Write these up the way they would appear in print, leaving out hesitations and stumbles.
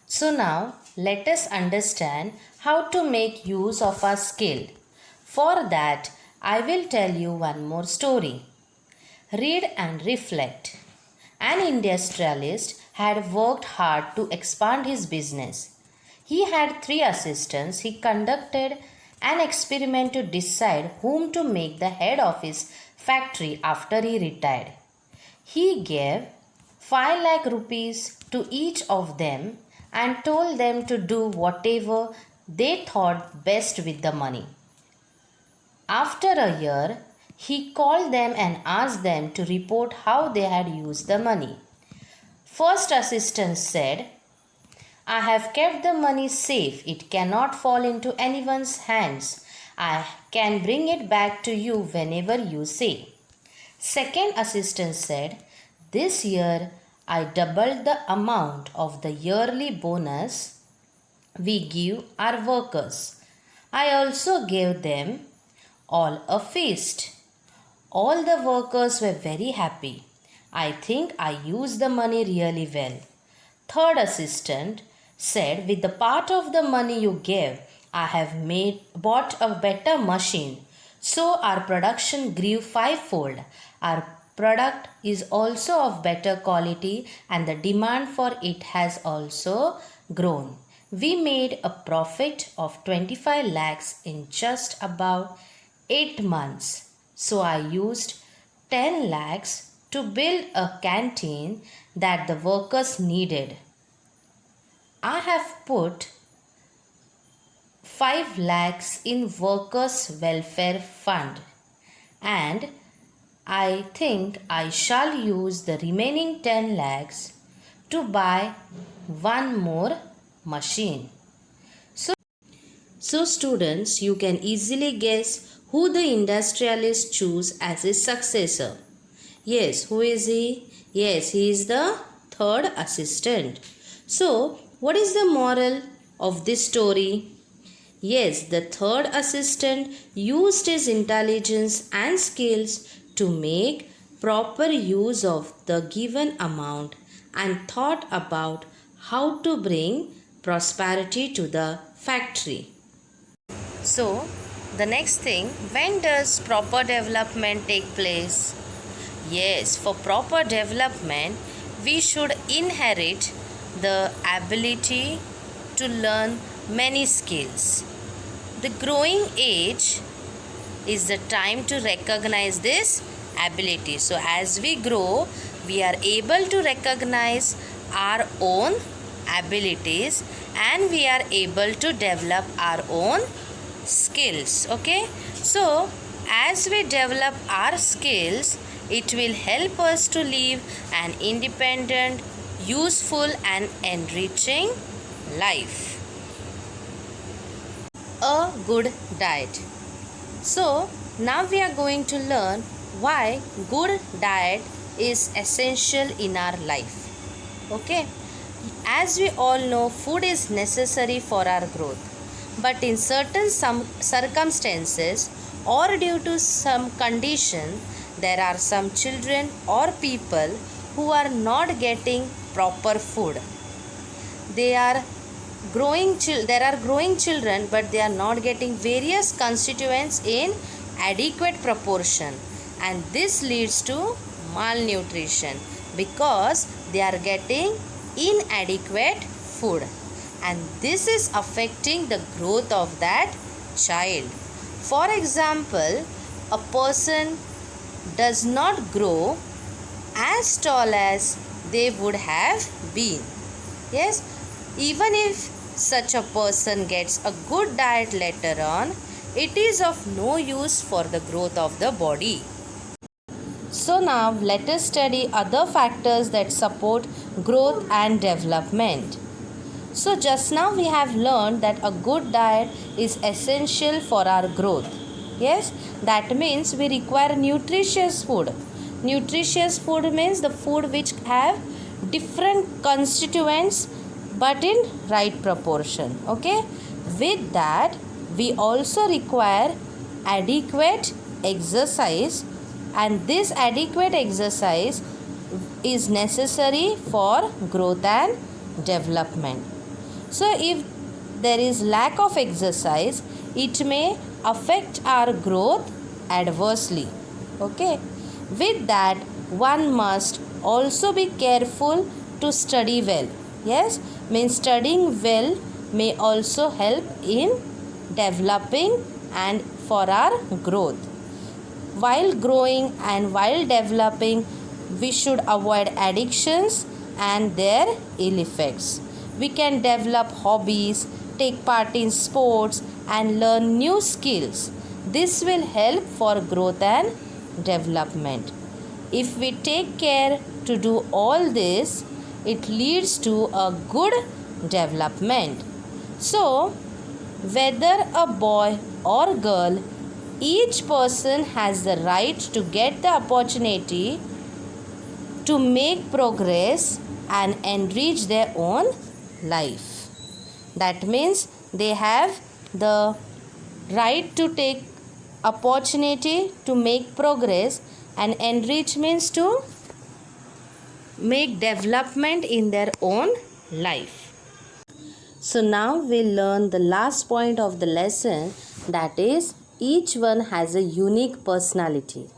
So now let us understand how to make use of our skill. For that, I will tell you one more story. Read and reflect. An industrialist had worked hard to expand his business. He had 3 assistants. He conducted an experiment to decide whom to make the head of his factory after he retired. He gave 5 lakh rupees to each of them and told them to do whatever they thought best with the money. After a year, he called them and asked them to report how they had used the money. First assistant said, I have kept the money safe. It cannot fall into anyone's hands. I can bring it back to you whenever you say. Second assistant said, this year I doubled the amount of the yearly bonus we give our workers. I also gave them all a feast. All the workers were very happy. I think I used the money really well. Third assistant said, with the part of the money you gave, I have bought a better machine. So our production grew 5-fold. Our product is also of better quality and the demand for it has also grown. We made a profit of 25 lakhs in just about 8 months. So I used 10 lakhs to build a canteen that the workers needed. I have put 5 lakhs in workers' welfare fund and I think I shall use the remaining 10 lakhs to buy one more machine. So students, you can easily guess who the industrialist chose as his successor. Yes, who is he? Yes, he is the third assistant. So, what is the moral of this story? Yes, the third assistant used his intelligence and skills to make proper use of the given amount and thought about how to bring prosperity to the factory. So, the next thing, when does proper development take place? Yes, for proper development, we should inherit the ability to learn many skills. The growing age is the time to recognize this ability. So, as we grow, we are able to recognize our own abilities and we are able to develop our own skills. Okay, so as we develop our skills, it will help us to live an independent, useful and enriching life. A good diet. So now we are going to learn why good diet is essential in our life. Okay, as we all know, food is necessary for our growth. But in certain circumstances or due to some condition, there are some children or people who are not getting proper food. There are growing children, but they are not getting various constituents in adequate proportion, and this leads to malnutrition because they are getting inadequate food, and this is affecting the growth of that child. For example, a person does not grow as tall as they would have been. Yes, even if such a person gets a good diet later on, it is of no use for the growth of the body. So now let us study other factors that support growth and development. So just now we have learned that a good diet is essential for our growth. Yes, that means we require nutritious food. Nutritious food means the food which have different constituents but in right proportion. Okay, with that we also require adequate exercise, and this adequate exercise is necessary for growth and development. So if there is lack of exercise, it may affect our growth adversely. Okay. With that, one must also be careful to study well. Yes, means studying well may also help in developing and for our growth. While growing and while developing, we should avoid addictions and their ill effects. We can develop hobbies, take part in sports, and learn new skills. This will help for growth and development. If we take care to do all this, it leads to a good development. So, whether a boy or girl, each person has the right to get the opportunity to make progress and enrich their own life. That means they have the right to take opportunity to make progress, and enrich means to make development in their own life. So now we'll learn the last point of the lesson, that is each one has a unique personality.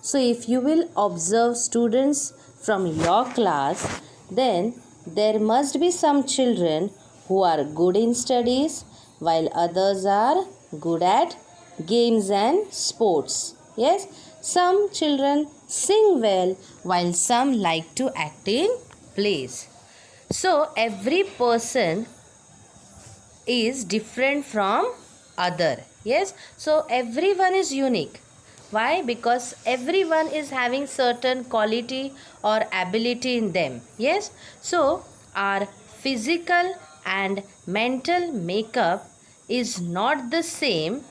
So if you will observe students from your class, then there must be some children who are good in studies while others are good at games and sports. Yes, some children sing well while some like to act in plays. So every person is different from other. Yes, so everyone is unique. Why? Because everyone is having certain quality or ability in them. Yes, so our physical and mental makeup is not the same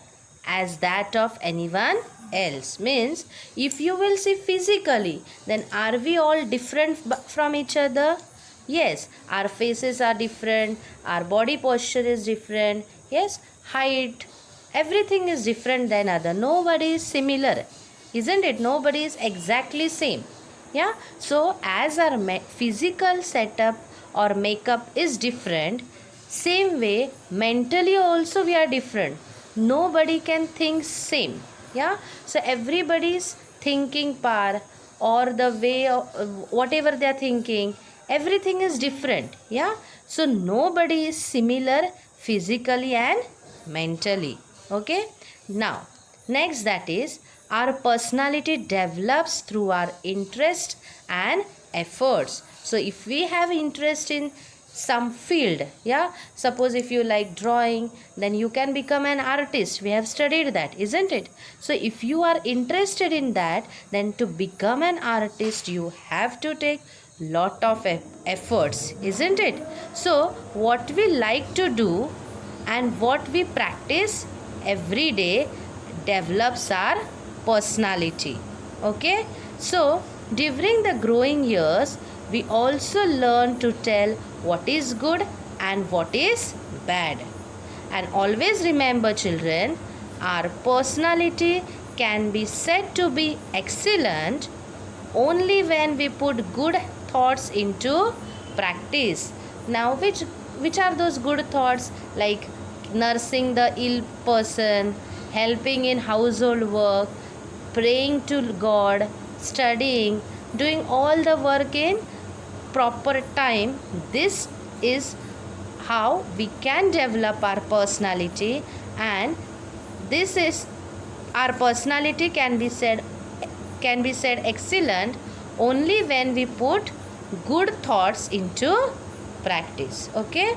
as that of anyone else. Means if you will see physically, then are we all different from each other? Yes, our faces are different, our body posture is different. Yes, height, everything is different than other. Nobody is similar, isn't it? Nobody is exactly same. Yeah, so as our physical setup or makeup is different, same way mentally also we are different. Nobody can think same. Yeah, so everybody's thinking power or the way of, whatever they are thinking, everything is different. Yeah, so nobody is similar physically and mentally. Okay, now next, that is our personality develops through our interest and efforts. So if we have interest in some field, yeah, suppose if you like drawing, then you can become an artist. We have studied that, isn't it? So if you are interested in that, then to become an artist you have to take lot of efforts, isn't it? So what we like to do and what we practice every day develops our personality. Okay, so during the growing years we also learn to tell what is good and what is bad. And always remember, children, our personality can be said to be excellent only when we put good thoughts into practice. Now which are those good thoughts? Like nursing the ill person, helping in household work, praying to God, studying, doing all the work in proper time. This is how we can develop our personality, and this is our personality can be said excellent only when we put good thoughts into practice. Okay,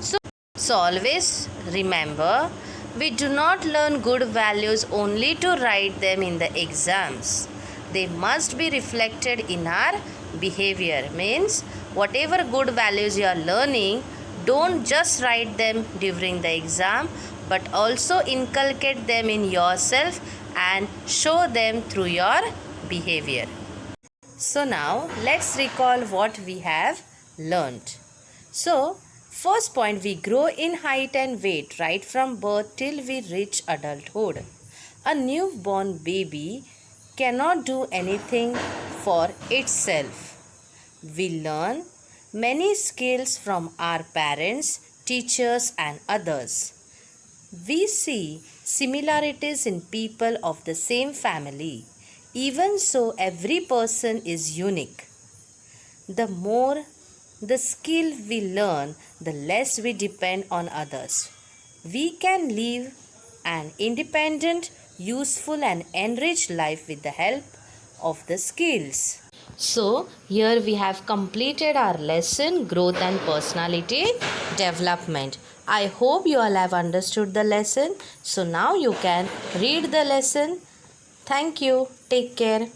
so always remember, we do not learn good values only to write them in the exams. They must be reflected in our behavior. Means whatever good values you are learning, don't just write them during the exam, but also inculcate them in yourself and show them through your behavior. So now let's recall what we have learnt. So first point, we grow in height and weight right from birth till we reach adulthood. A newborn baby cannot do anything for itself. We learn many skills from our parents teachers, and others. We see similarities in people of the same family. Even so, every person is unique. The more the skill we learn, the less we depend on others. We can live an independent, useful, and enriched life with the help of the skills. So, here we have completed our lesson Growth and Personality Development. I hope you all have understood the lesson. So, now you can read the lesson. Thank you. Take care.